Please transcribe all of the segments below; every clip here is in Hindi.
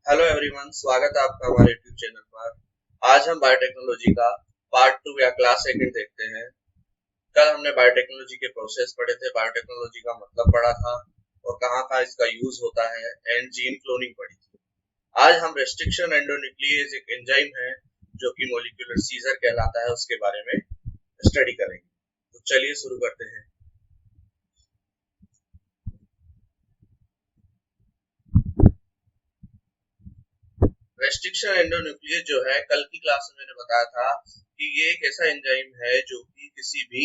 हेलो एवरीवन, स्वागत है आपका हमारे यूट्यूब चैनल पर। आज हम बायोटेक्नोलॉजी का पार्ट 2 या क्लास सेकंड देखते हैं। कल हमने बायोटेक्नोलॉजी के प्रोसेस पढ़े थे, बायोटेक्नोलॉजी का मतलब पढ़ा था और कहाँ कहाँ इसका यूज होता है, एंड जीन क्लोनिंग पढ़ी थी। आज हम रेस्ट्रिक्शन एंडोन्यूक्लियेज एक एंजाइम है जो कि मॉलिक्यूलर सीजर कहलाता है, उसके बारे में स्टडी करेंगे। तो चलिए शुरू करते हैं। रेस्ट्रिक्शन एंडोन्यूक्लियस जो है, कल की क्लास में मैंने बताया था कि ये एक ऐसा एंजाइम है जो कि किसी भी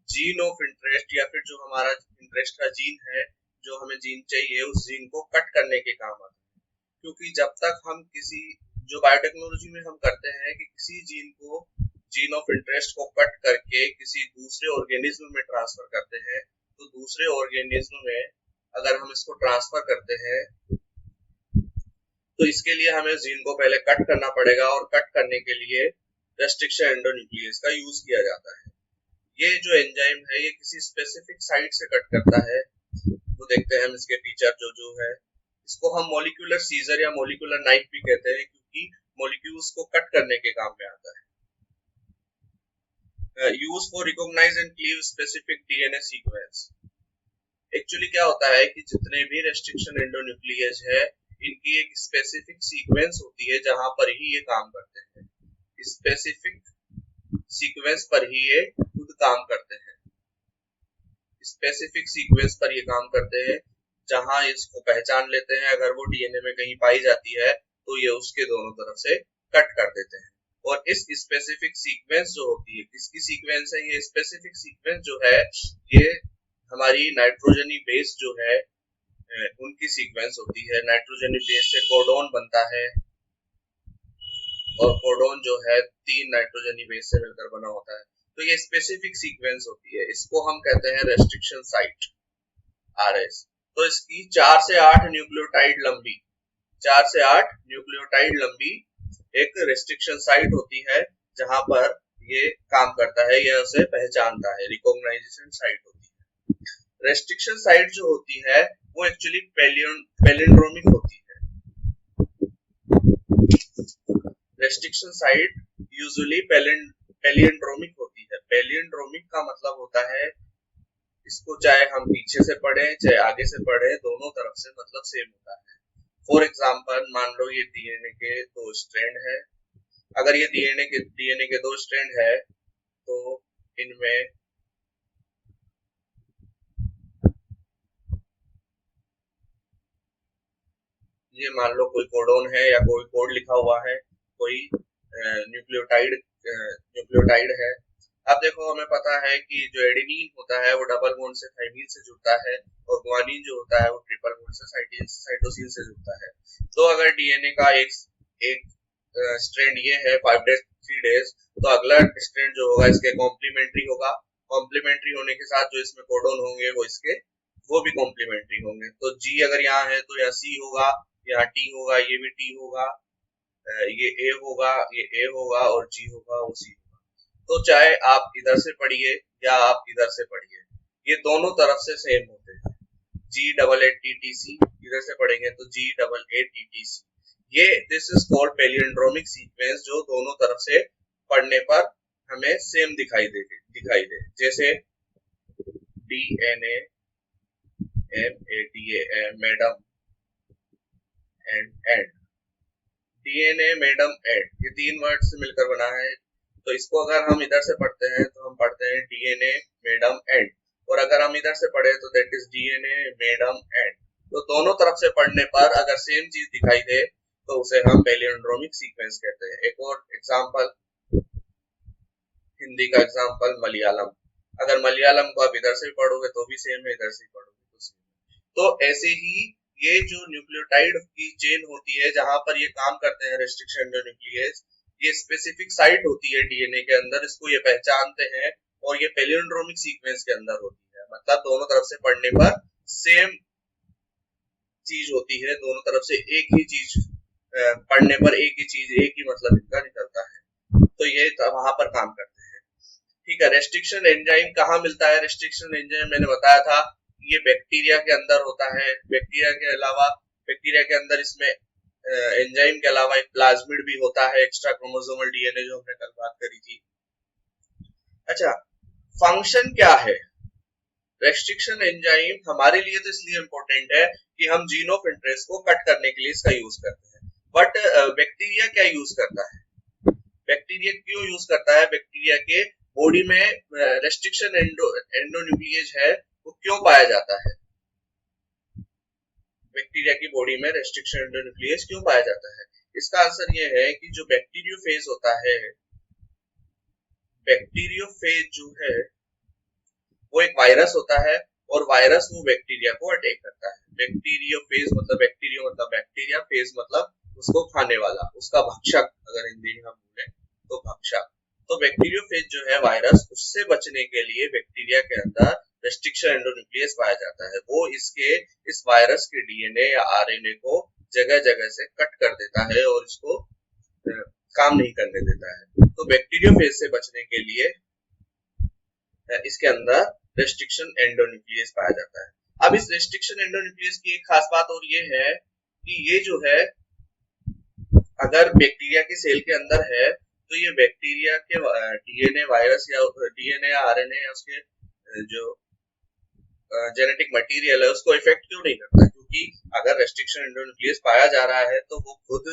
जीन ऑफ इंटरेस्ट या फिर जो हमारा इंटरेस्ट का जीन है, जो हमें जीन चाहिए, उस जीन को कट करने के काम आता है। क्योंकि जब तक हम किसी जो बायोटेक्नोलॉजी में हम करते हैं कि किसी जीन को जीन ऑफ इंटरेस्ट को कट करके किसी दूसरे ऑर्गेनिज्म में ट्रांसफर करते हैं, तो दूसरे ऑर्गेनिज्म में अगर हम इसको ट्रांसफर करते हैं तो इसके लिए हमें जीन को पहले कट करना पड़ेगा और कट करने के लिए रेस्ट्रिक्शन एंडोन्यूक्लियस का यूज किया जाता है। ये जो एंजाइम है ये किसी स्पेसिफिक साइट से कट करता है। वो देखते हैं हम इसके फीचर जो है। इसको हम मॉलिक्यूलर सीजर या मॉलिक्यूलर नाइफ भी कहते हैं क्योंकि मॉलिक्यूल्स को कट करने के काम में आता है। Use for recognize and cleave specific DNA sequence. Actually क्या होता है कि जितने भी रेस्ट्रिक्शन एंडोन्यूक्लियस है, इनकी एक स्पेसिफिक सीक्वेंस होती है जहां पर ही ये काम करते हैं। स्पेसिफिक सीक्वेंस पर ही ये खुद काम करते हैं। स्पेसिफिक सीक्वेंस पर ये काम करते हैं जहां इसको पहचान लेते हैं। अगर वो डीएनए में कहीं पाई जाती है तो ये उसके दोनों तरफ से कट कर देते हैं। और इस स्पेसिफिक सीक्वेंस जो होती है, किसकी सीक्वेंस है ये स्पेसिफिक सीक्वेंस जो है, ये हमारी नाइट्रोजनी बेस जो है उनकी सीक्वेंस होती है। नाइट्रोजनी बेस से कोडोन बनता है और कोडोन जो है 3 नाइट्रोजनी बेस से मिलकर बना होता है। तो ये स्पेसिफिक सीक्वेंस होती है, इसको हम कहते हैं रेस्ट्रिक्शन साइट, आरएस। तो इसकी 4 से 8 न्यूक्लियोटाइड लंबी 4 से 8 न्यूक्लियोटाइड लंबी एक रेस्ट्रिक्शन साइट होती है जहां पर ये काम करता है, यह उसे पहचानता है, रिकॉग्नाइजेशन साइट होती है। रेस्ट्रिक्शन साइट जो होती है वो एक्चुअली पैलिंड्रोमिक होती है। रेस्ट्रिक्शन साइट यूजुअली पैलिंड्रोमिक होती है। पैलिंड्रोमिक का मतलब होता है, इसको चाहे हम पीछे से पढ़ें चाहे आगे से पढ़ें, दोनों तरफ से मतलब सेम होता है। फॉर एग्जांपल, मान लो ये डीएनए के 2 स्ट्रैंड है। अगर ये डीएनए के 2 स्ट्रैंड है तो इनमें ये मान लो कोई कोडोन है या कोई कोड लिखा हुआ है, कोई न्यूक्लियोटाइड है। अब देखो, हमें पता है कि जो एडेनिन होता है वो डबल बॉन्ड से थाइमिन से जुड़ता है और ग्वानिन जो होता है वो ट्रिपल बॉन्ड से साइटोसिन से जुड़ता है। तो अगर डीएनए का एक स्ट्रैंड ये है 5 days 3 days, तो अगला स्ट्रैंड जो होगा इसके कॉम्प्लीमेंट्री होगा। कॉम्प्लीमेंट्री होने के साथ जो इसमें कोडोन होंगे वो भी कॉम्प्लीमेंट्री होंगे। तो जी अगर यहाँ है तो यहाँ सी होगा, यहाँ टी होगा, ये भी टी होगा, ये ए होगा, ये ए होगा और जी होगा, वो सी होगा। तो चाहे आप इधर से पढ़िए या आप इधर से पढ़िए, ये दोनों तरफ से सेम होते हैं। G double A T T C, इधर से पढ़ेंगे तो G double A T T C. ये this is called palindromic sequence, जो दोनों तरफ से पढ़ने पर हमें सेम दिखाई दे। जैसे DNA, MADA, madam, and DNA, madam, and, ये 3 वर्ड से मिलकर बना है। तो इसको अगर हम इधर से पढ़ते हैं तो हम पढ़ते हैं डीएनए, मैडम, एंड। और अगर हम इधर से पढ़े तो that is DNA, madam, and. तो दोनों तरफ से पढ़ने पर अगर सेम चीज दिखाई दे तो उसे हम पैलिंड्रोमिक सीक्वेंस कहते हैं। एक और एग्जांपल, हिंदी का एग्जांपल मलयालम। अगर मलयालम को आप इधर से पढ़ोगे तो भी सेम है, इधर से पढ़ोगे तो सेम है। तो ऐसे ही ये जो न्यूक्लियोटाइड की चेन होती है जहां पर ये काम करते हैं रेस्ट्रिक्शन एंडोन्यूक्लियस, ये स्पेसिफिक साइट होती है डीएनए के अंदर, इसको ये पहचानते हैं और ये पैलिंड्रोमिक सीक्वेंस के अंदर होती है। मतलब दोनों तरफ से पढ़ने पर सेम चीज होती है, दोनों तरफ से एक ही चीज पढ़ने पर एक ही चीज, एक ही मतलब इनका निकलता है। तो ये वहां पर काम करते हैं। ठीक है, रेस्ट्रिक्शन एंजाइम कहाँ मिलता है? रेस्ट्रिक्शन एंजाइम मैंने बताया था ये बैक्टीरिया के अंदर होता है। बैक्टीरिया के अलावा बैक्टीरिया के अंदर इसमें एंजाइम के अलावा एक प्लाज्मिड भी होता है, एक्स्ट्रा क्रोमोसोमल डीएनए जो हमने कल बात करी थी। अच्छा, फंक्शन क्या है? रेस्ट्रिक्शन एंजाइम हमारे लिए तो इसलिए इम्पोर्टेंट है कि हम जीन ऑफ इंटरेस्ट को कट करने के लिए इसका यूज करते हैं। बट बैक्टीरिया क्या यूज करता है? बैक्टीरिया क्यों यूज करता है? बैक्टीरिया के बॉडी में रेस्ट्रिक्शन एंडोन्यूक्लियेज है, वो क्यों पाया जाता है? बैक्टीरिया की बॉडी में रेस्ट्रिक्शन एंडोन्यूक्लियस क्यों पाया जाता है? इसका आंसर ये है कि जो बैक्टीरियोफेज होता है, बैक्टीरियोफेज जो है वो एक वायरस होता है और वायरस वो बैक्टीरिया को अटैक करता है। बैक्टीरियोफेज मतलब बैक्टीरिया मतलब बैक्टीरिया, फेज मतलब उसको खाने वाला, उसका भक्षक अगर हिंदी में हम बोले तो भक्षक। तो बैक्टीरियोफेज जो है वायरस, उससे बचने के लिए बैक्टीरिया के अंदर रेस्ट्रिक्शन एंडोन्यूक्लियस पाया जाता है। वो इस वायरस के डीएनए या आरएनए को जगह जगह से कट कर देता है और इसको काम नहीं करने देता है। तो बैक्टीरियोफेज से बचने के लिए इसके अंदर रेस्ट्रिक्शन एंडोन्यूक्लियस पाया जाता है। अब इस रेस्ट्रिक्शन एंडोन्यूक्लियस की एक खास बात और ये है कि ये जो है अगर बैक्टीरिया की सेल के अंदर है तो ये बैक्टीरिया के डीएनए वायरस या डीएनए या आरएनए या उसके जो जेनेटिक मटेरियल है उसको इफेक्ट क्यों नहीं करता? क्योंकि अगर रेस्ट्रिक्शन एंडोन्यूक्लियस पाया जा रहा है तो वो खुद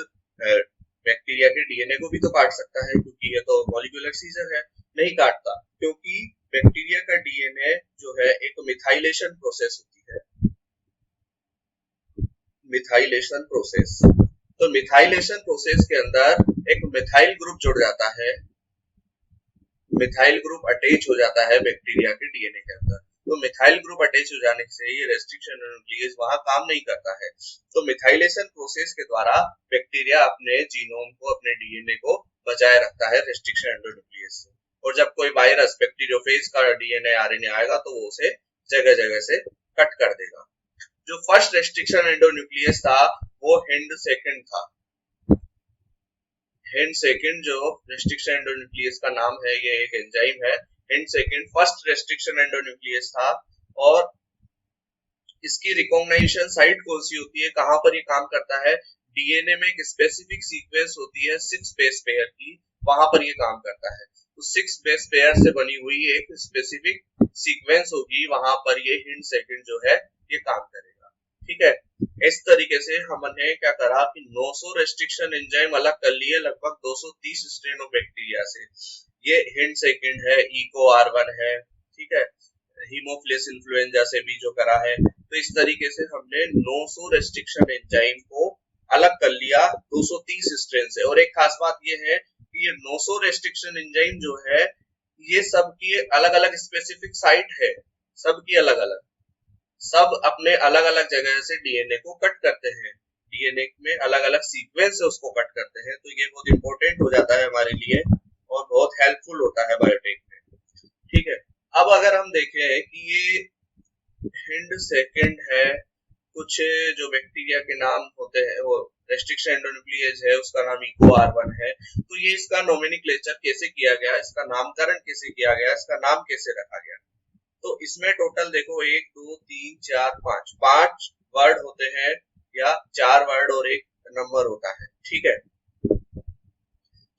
बैक्टीरिया के डीएनए को भी तो काट सकता है, क्योंकि ये तो मॉलिक्यूलर सीजर है। नहीं काटता, क्योंकि बैक्टीरिया का डीएनए जो है एक मिथाइलेशन प्रोसेस होती है, मिथाइलेशन प्रोसेस। तो मिथाइलेशन प्रोसेस के अंदर एक मिथाइल ग्रुप जुड़ जाता है, मिथाइल ग्रुप अटैच हो जाता है बैक्टीरिया के डीएनए के अंदर। तो मिथाइल ग्रुप अटैच हो जाने से ये रेस्ट्रिक्शन एंडोन्यूक्लियस वहां काम नहीं करता है। तो मिथाइलेशन प्रोसेस के द्वारा बैक्टीरिया अपने जीनोम को, अपने डीएनए को बचाए रखता है रेस्ट्रिक्शन एंडोन्यूक्लियस से। और जब कोई वायरस बैक्टीरियोफेज का डीएनए आरएनए आएगा तो वो उसे जगह जगह से कट कर देगा। जो फर्स्ट रेस्ट्रिक्शन एंडोन्यूक्लियस था वो हिंड सेकंड था। हिंड सेकंड जो रेस्ट्रिक्शन एंडोन्यूक्लियस का नाम है, ये एक एंजाइम है। Hind second first restriction endonuclease था। और इसकी रिकॉग्निशन साइट कौन सी होती है, कहां पर ये काम करता है? डीएनए में एक स्पेसिफिक सीक्वेंस होती है 6 बेस पेयर की, वहां पर ये काम करता है। तो 6 बेस पेयर से बनी हुई एक स्पेसिफिक सीक्वेंस होगी, वहां पर ये हिंड सेकंड जो है ये काम करेगा। ठीक है, इस तरीके से हमने क्या करा कि 900 रेस्ट्रिक्शन एंजाइम अलग कर लिए लगभग 230 स्ट्रेन ऑफ बैक्टीरिया से। ये हिंड सेकंड है, इको R1 है, ठीक है, हीमोफिलस इन्फ्लुएंजा से भी जो करा है। तो इस तरीके से हमने 900 रेस्ट्रिक्शन एंजाइम को अलग कर लिया 230 स्ट्रेन से। और एक खास बात ये है कि ये 900 रेस्ट्रिक्शन एंजाइम जो है ये सबकी अलग अलग स्पेसिफिक साइट है, सबकी अलग अलग, सब अपने अलग अलग जगह से डीएनए को कट करते हैं, डीएनए में अलग अलग सीक्वेंस से उसको कट करते हैं। तो ये बहुत इंपॉर्टेंट हो जाता है हमारे लिए और बहुत हेल्पफुल होता है बायोटेक में। ठीक है, अब अगर हम देखें कि ये हिंड सेकंड है, कुछ जो बैक्टीरिया के नाम होते हैं वो रेस्ट्रिक्शन एंडोन्यूक्लियस है, उसका नाम इको R1 है। तो ये इसका नोमेनक्लेचर कैसे किया गया, इसका नामकरण कैसे किया गया, इसका नाम कैसे रखा गया? तो इसमें टोटल देखो 1 2 3 4 5 वर्ड होते हैं, या 4 वर्ड और एक नंबर होता है। ठीक है,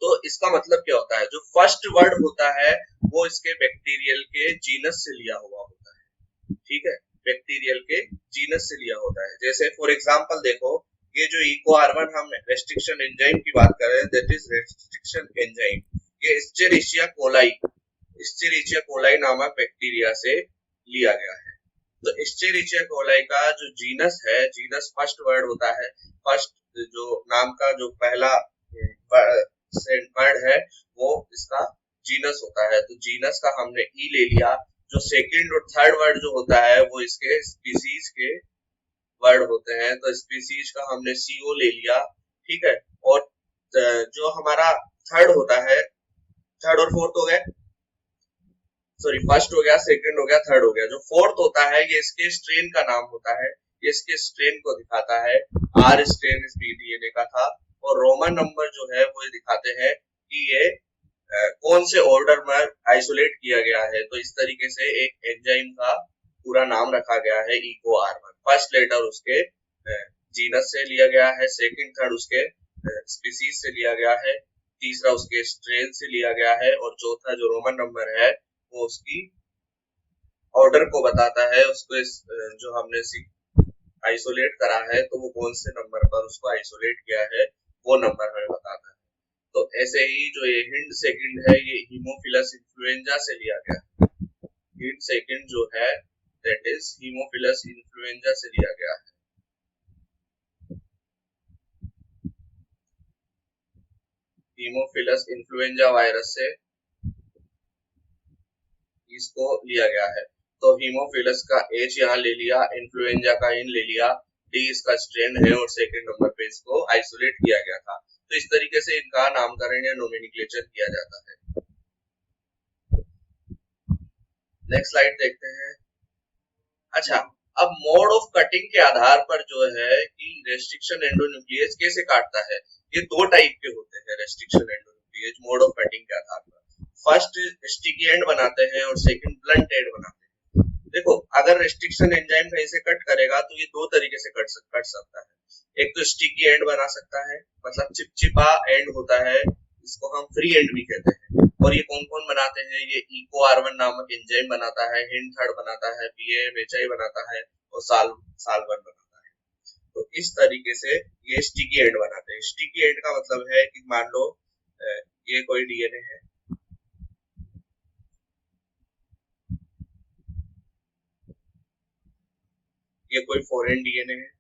तो इसका मतलब क्या होता है? जो फर्स्ट वर्ड होता है वो इसके बैक्टीरियल के जीनस से लिया हुआ होता है। ठीक है, बैक्टीरियल के जीनस से लिया होता है। जैसे फॉर एग्जांपल देखो, ये जो इको R1 हम रेस्ट्रिक्शन एंजाइम की बात कर रहे हैं, दैट इज रेस्ट्रिक्शन एंजाइम, ये एस्चेरिचिया कोलाई, एस्चेरिचिया कोलाई नामक बैक्टीरिया से लिया गया है। तो एस्चेरिचिया कोलाई का जो जीनस है, जीनस फर्स्ट वर्ड होता है, फर्स्ट जो नाम का जो पहला वर्ड है वो इसका जीनस होता है। तो जीनस का हमने ई ले लिया। जो सेकंड और थर्ड वर्ड जो होता है वो इसके स्पीसीज के वर्ड होते हैं, तो स्पीसीज का हमने सीओ ले लिया। ठीक है, और जो हमारा थर्ड होता है, थर्ड और फोर्थ हो गए, सॉरी फर्स्ट हो गया, सेकंड हो गया, थर्ड हो गया। जो फोर्थ होता है ये इसके स्ट्रेन का नाम होता है, ये इसके स्ट्रेन को दिखाता है। आर स्ट्रेन इस डीएनए का था, और रोमन नंबर जो है वो दिखाते हैं कि ये कौन से ऑर्डर में आइसोलेट किया गया है। तो इस तरीके से एक एंजाइम का पूरा नाम रखा गया है इको R1, फर्स्ट लेटर उसके जीनस से लिया गया है, सेकंड थर्ड उसके स्पीसीज से लिया गया है, तीसरा उसके स्ट्रेन से लिया गया है, और चौथा जो रोमन नंबर है वो उसकी ऑर्डर को बताता है, उसको जो हमने आइसोलेट करा है तो वो कौन से नंबर पर उसको आइसोलेट किया है वो नंबर हमें बताता है। तो ऐसे ही जो ये हिंड सेकंड है ये हीमोफिलस इन्फ्लुएंजा से लिया गया है। हिंड सेकंड जो है दैट इज हीमोफिलस इन्फ्लुएंजा से लिया गया है। हीमोफिलस इन्फ्लुएंजा वायरस से इसको लिया गया है। तो हीमोफिलस का एच यहाँ ले लिया, इन्फ्लुएंजा का इन ले लिया, डी इसका स्ट्रेन है और सेकंड नंबर पे इसको आइसोलेट किया गया था। तो इस तरीके से इनका नामकरण या नोमेनक्लेचर किया जाता है। नेक्स्ट स्लाइड देखते हैं। अच्छा, अब मोड ऑफ कटिंग के आधार पर जो है कि रेस्ट्रिक्शन एंडोन्यूक्लियस कैसे काटता है, ये दो टाइप के होते हैं restriction endonuclease mode of cutting के आधार पर। फर्स्ट स्टिकी एंड बनाते हैं और सेकंड ब्लंट एंड बनाते हैं। देखो, अगर रेस्ट्रिक्शन एंजाइम कहीं से कट करेगा तो ये दो तरीके से कट सकता है। एक तो स्टिकी एंड बना सकता है, मतलब चिपचिपा एंड होता है, इसको हम फ्री एंड भी कहते हैं। और ये कौन कौन बनाते हैं, ये इको R1 नामक एंजाइम बनाता है, हिंड थर्ड बनाता है, PAMHI बनाता है और साल्वन बनाता है। तो इस तरीके से ये स्टिकी एंड बनाते हैं। स्टिकी एंड का मतलब है कि मान लो ये कोई DNA है, ये कोई फॉरेन DNA है,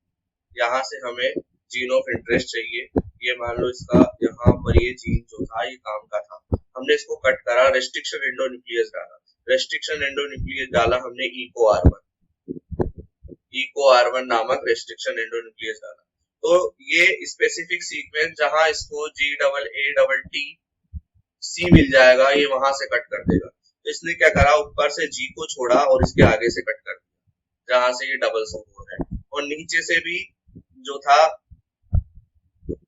यहाँ से हमें जीन ऑफ इंटरेस्ट चाहिए। ये मान लो इसका यहाँ पर ये जीन जो था ये काम का था, हमने इसको कट करा, रेस्ट्रिक्शन एंडोन्यूक्लियस डाला। रेस्ट्रिक्शन एंडोन्यूक्लियस डाला हमने इको R1 नामक रेस्ट्रिक्शन एंडोन्यूक्लियस डाला। तो ये स्पेसिफिक सीक्वेंस जहां इसको GAATC मिल जाएगा, ये वहां से कट कर देगा। तो इसने क्या करा, ऊपर से G को छोड़ा और इसके आगे से कट कर दिया, जहां से ये डबल सपोर्ट है, और नीचे से भी जो था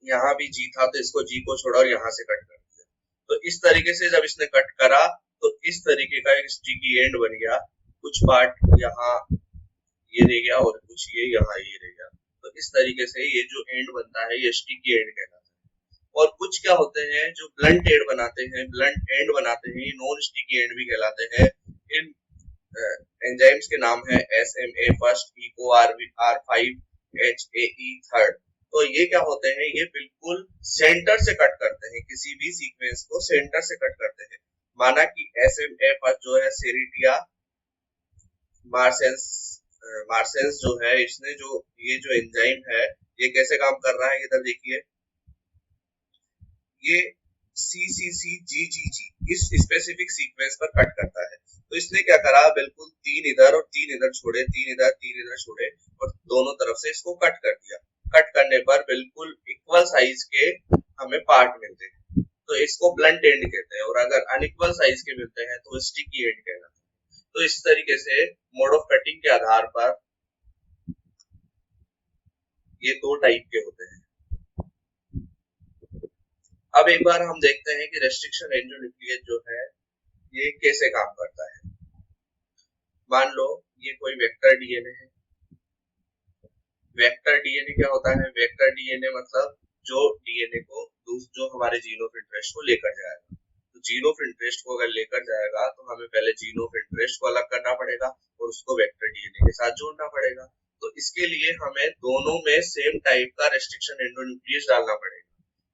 यहाँ भी G था तो इसको G को छोड़ा और यहाँ से कट कर दिया। तो इस तरीके से जब इसने कट करा तो इस तरीके का एक स्टिकी एंड बन गया। कुछ पार्ट यहाँ ये रह गया और कुछ ये यहाँ ये रह गया। तो इस तरीके से ये जो एंड बनता है ये स्टिकी एंड कहलाता है। और कुछ क्या होते हैं जो ब्लंट एंड बनाते हैं, ये नॉन स्टिकी एंड भी कहलाते हैं। इन एंजाइम्स के नाम है SMA first, eco R5HAE third. तो ये क्या होते हैं, ये बिल्कुल सेंटर से कट करते हैं, किसी भी सीक्वेंस को सेंटर से कट करते हैं। माना कि SMA फर्स्ट जो है सेरिटिया मार्सेंस जो है, इसने जो ये जो एंजाइम है ये कैसे काम कर रहा है, इधर देखिए, ये CCCGGG इस स्पेसिफिक सीक्वेंस पर कट करता है। तो इसने क्या करा, बिल्कुल 3 इधर और 3 इधर छोड़े, 3 इधर छोड़े और दोनों तरफ से इसको कट कर दिया। कट करने पर बिल्कुल इक्वल साइज के हमें पार्ट मिलते हैं, तो इसको ब्लंट एंड कहते हैं। और अगर अनइक्वल साइज के मिलते हैं तो स्टिकी एंड कहलाते हैं। तो इस तरीके से मोड ऑफ कटिंग के आधार पर ये दो टाइप के होते हैं। अब एक बार हम देखते हैं कि रेस्ट्रिक्शन एंडोन्यूक्लियस जो है ये कैसे काम करता है। मान लो ये कोई वेक्टर DNA है। वेक्टर DNA क्या होता है, वेक्टर DNA मतलब जो DNA को जो हमारे जीन ऑफ इंटरेस्ट को लेकर जाएगा। तो जीन ऑफ इंटरेस्ट को अगर लेकर जाएगा तो हमें पहले जीन ऑफ इंटरेस्ट को अलग करना पड़ेगा और उसको वेक्टर DNA के साथ जोड़ना पड़ेगा। तो इसके लिए हमें दोनों में सेम टाइप का रेस्ट्रिक्शन एंडोन्यूक्लियस डालना पड़ेगा,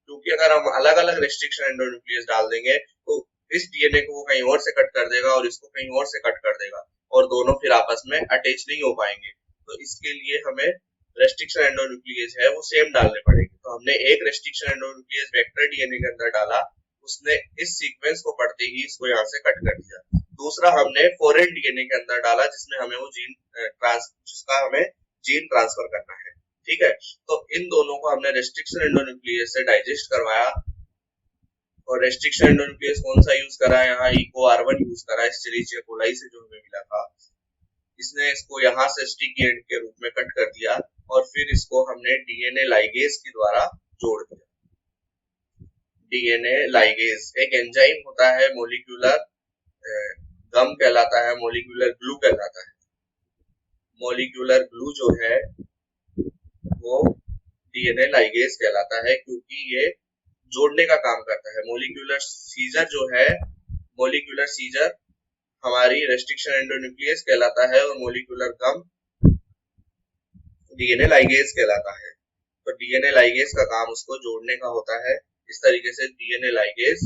क्योंकि अगर हम अलग अलग रेस्ट्रिक्शन एंडोन्यूक्लियस डाल देंगे तो इस DNA को वो कहीं और से कट कर देगा और इसको कहीं और से कट कर देगा और दोनों फिर आपस में अटैच नहीं हो पाएंगे। तो इसके लिए हमें रेस्ट्रिक्शन एंडोन्यूक्लियस है वो सेम डालने पड़ेंगे। तो हमने एक रेस्ट्रिक्शन एंडोन्यूक्लियस वेक्टर DNA के अंदर डाला, उसने इस सीक्वेंस को पढ़ते ही इसको यहाँ से कट कर दिया। दूसरा हमने फॉरेन DNA के अंदर डाला जिसमें हमें वो जिसका हमें जीन ट्रांसफर करना है। ठीक है, तो इन दोनों को हमने रेस्ट्रिक्शन एंडोन्यूक्लियस से डाइजेस्ट करवाया। और रेस्ट्रिक्शन एंडोन्यूक्लियस कौन सा यूज करा है, यहाँ इको R1 यूज करा है, एस्चेरिचिया कोलाई से जो हमें मिला था। इसने इसको यहाँ से स्टिकी एंड के रूप में कट कर दिया और फिर इसको हमने DNA लाइगेज के द्वारा जोड़ दिया। DNA लाइगेज एक एंजाइम होता है, मोलिक्यूलर गम कहलाता है, मोलिक्यूलर ग्लू कहलाता है। मोलिक्यूलर ग्लू जो है वो डीएनए लाइगेज कहलाता है, क्योंकि ये जोड़ने का काम करता है। मोलिकुलर सीजर जो है, मोलिकुलर सीजर हमारी रेस्ट्रिक्शन एंडोन्यूक्लियस कहलाता है और मोलिकुलर गम डीएनए लाइगेज कहलाता है। तो डीएनए लाइगेज का काम उसको जोड़ने का होता है। इस तरीके से डीएनए लाइगेज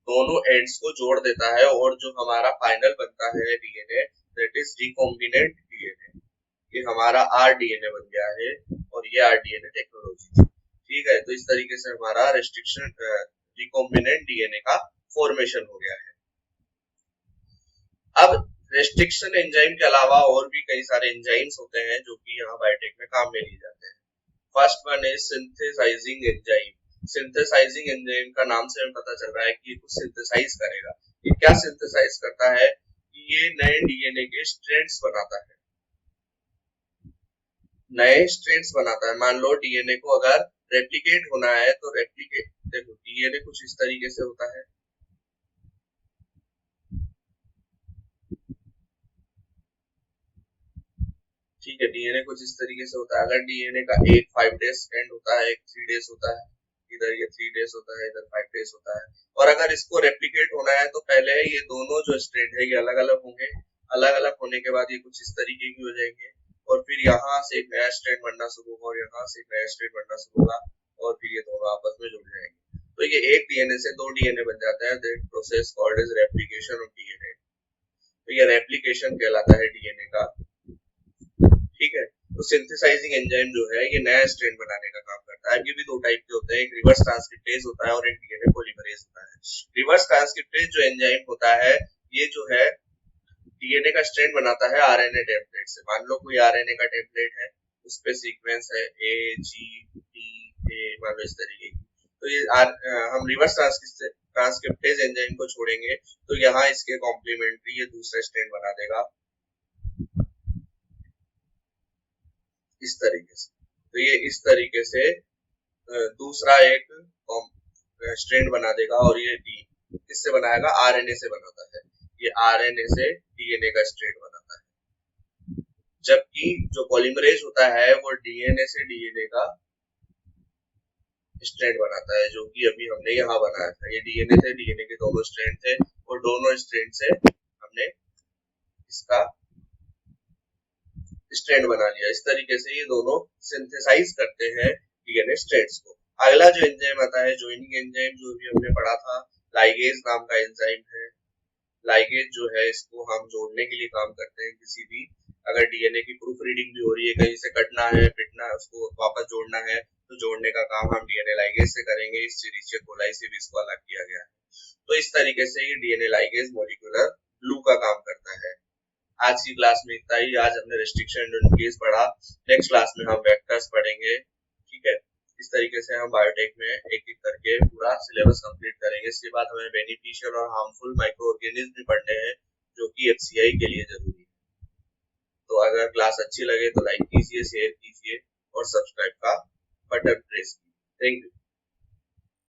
दोनों एंड्स को जोड़ देता है और जो हमारा फाइनल बनता है DNA, that is recombinant DNA. ये हमारा आरडीएनए बन गया है और ये आरडीएनए टेक्नोलॉजी, ठीक है। तो इस तरीके से हमारा रेस्ट्रिक्शन रिकॉम्बिनेंट डीएनए का फॉर्मेशन हो गया है। अब रेस्ट्रिक्शन एंजाइम के अलावा और भी कई सारे एंजाइम्स होते हैं जो कि यहाँ बायोटेक में काम में लिए जाते हैं। First one is synthesising enzyme. Synthesising enzyme का नाम से हमें पता चल रहा है कि ये कुछ सिंथेसाइज करेगा। ये क्या सिंथेसाइज करता है? ये नए डीएनए के स्ट्रैंड्स बनाता है, नए स्ट्रैंड्स बनाता है। मान लो डीएनए को अगर रेप्लिकेट होना है तो रेप्लिकेट, देखो डीएनए कुछ इस तरीके से होता है, ठीक है। डीएनए कुछ इस तरीके से होता है। अगर डीएनए का एक 5 डेज स्ट्रैंड होता है, एक 3 डेज होता है, इधर ये 3 डेज होता है, इधर 5 डेज होता है, और अगर इसको रेप्लिकेट होना है तो पहले ये दोनों जो स्ट्रैंड है ये अलग अलग होंगे। अलग अलग होने के बाद ये कुछ इस तरीके की हो जाएंगे और फिर यहाँ से एक नया स्ट्रैंड बनना शुरू होगा और यहाँ से एक नया स्ट्रैंड बनना शुरू होगा और फिर ये दोनों आपस में जुड़ जाएंगे। तो ये एक डीएनए से 2 डीएनए बन जाता है। That process called as replication of DNA. तो ये रेप्लिकेशन कहलाता है डीएनए का, ठीक है। तो सिंथेसाइजिंग एंजाइम जो है ये नया स्ट्रैंड बनाने का काम करता है। ये भी दो टाइप के होते हैं, एक रिवर्स ट्रांसक्रिप्टेज होता है और एक डीएनए पॉलीमरेज होता है। रिवर्स ट्रांसक्रिप्टेज जो एंजाइम होता है ये जो है डीएनए का स्ट्रैंड बनाता है आरएनए टेम्पलेट से। मान लो कोई आरएनए का टेम्पलेट है, उस पे सीक्वेंस है ए जी टी ए, मान लो इस तरीके की। तो ये हम रिवर्स ट्रांसक्रिप्टेज एंजाइम को छोड़ेंगे तो यहाँ इसके कॉम्प्लीमेंट्री ये दूसरा स्ट्रैंड बना देगा इस तरीके से। तो ये इस तरीके से दूसरा एक स्ट्रैंड बना देगा और ये किससे बनाएगा? आरएनए से बनाता है। ये आरएनए से डीएनए का स्ट्रैंड बनाता है, जबकि जो पॉलीमरेज होता है वो डीएनए से डीएनए का स्ट्रैंड बनाता है, जो कि अभी हमने यहाँ बनाया था। ये डीएनए से डीएनए के दोनों स्ट्रैंड थे और दोनों स्ट्रैंड से हमने इसका स्ट्रैंड बना लिया। इस तरीके से ये दोनों सिंथेसाइज करते हैं डीएनए स्ट्रैंड्स को। अगला जो एंजाइम आता है जॉइनिंग एंजाइम, जो भी हमने पढ़ा था, लाइगेज नाम का एंजाइम है। लाइगेज जो है इसको हम जोड़ने के लिए काम करते हैं। किसी भी अगर डीएनए की प्रूफ रीडिंग भी हो रही है, कहीं से कटना है, पिटना है, उसको वापस जोड़ना है, तो जोड़ने का काम हम डीएनए लाइगेज से करेंगे। इस सीरीज कोलाई से भी इसको अलग किया गया है। तो इस तरीके से ये डीएनए लाइगेज मॉलिक्यूलर ग्लू का काम करता है। आज की क्लास में इतना ही। आज हमने रेस्ट्रिक्शन एंडोन्यूक्लियस पढ़ा। नेक्स्ट क्लास में हम वेक्टर्स पढ़ेंगे, ठीक है। इस तरीके से हम बायोटेक में एक एक करके पूरा सिलेबस कंप्लीट करेंगे। इसके बाद हमें बेनिफिशियल और हार्मफुल माइक्रो ऑर्गेनिज्म भी पढ़ने हैं, जो कि एफसीआई के लिए जरूरी है। तो अगर क्लास अच्छी लगे तो लाइक कीजिए, शेयर कीजिए और सब्सक्राइब का बटन प्रेस कीजिए। Thank you.